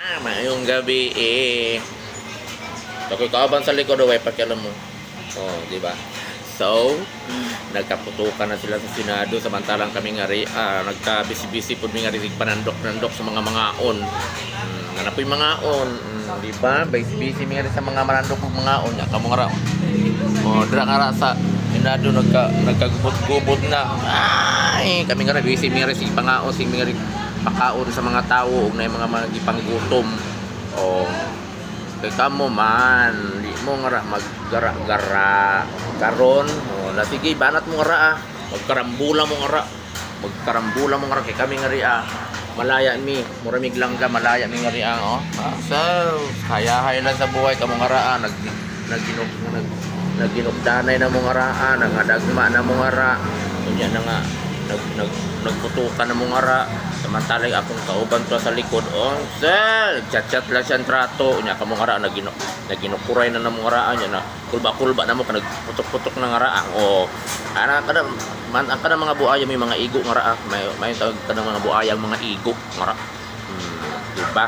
Mayong gabi Takoy kauban sa likod way pakialam mo. Oh, di ba? So, nagkaputukan na sila sa Senado samantalang kami nga nagka-busy-busy pud mi nga rig panandok-nandok sa mga on. Nga napoy mga on, di ba? Busy mi nga sa mga manandok ug mga on nya kamo nga ra. Oh, dira nga sa Senado nagkagubot-gubot na. Ay, kami nga busy mi nga sa pangaon sing mi nga pakaon sa mga tao ug na mga gipanggutom. O kay kamo man di mo nga maggara-gara karon na sige banat mo nga magkarambula mo nga kay kami nga malaya mi muramig lang ka malaya mi nga so kayahay lang sa buhay kamo nga nagginugdanay na mo nga nangadagma na mo nga unya na nga nagputukan na mo nga samantalang akong kauban to sa likod chat lang siyang trato nya kamo nga naginukuray na mo nga nya na kulba na mo ka nagputok-putok na nga ana kada man ang kada mga buaya may mga igo nga may tawag kada mga buaya mga igo nga di ba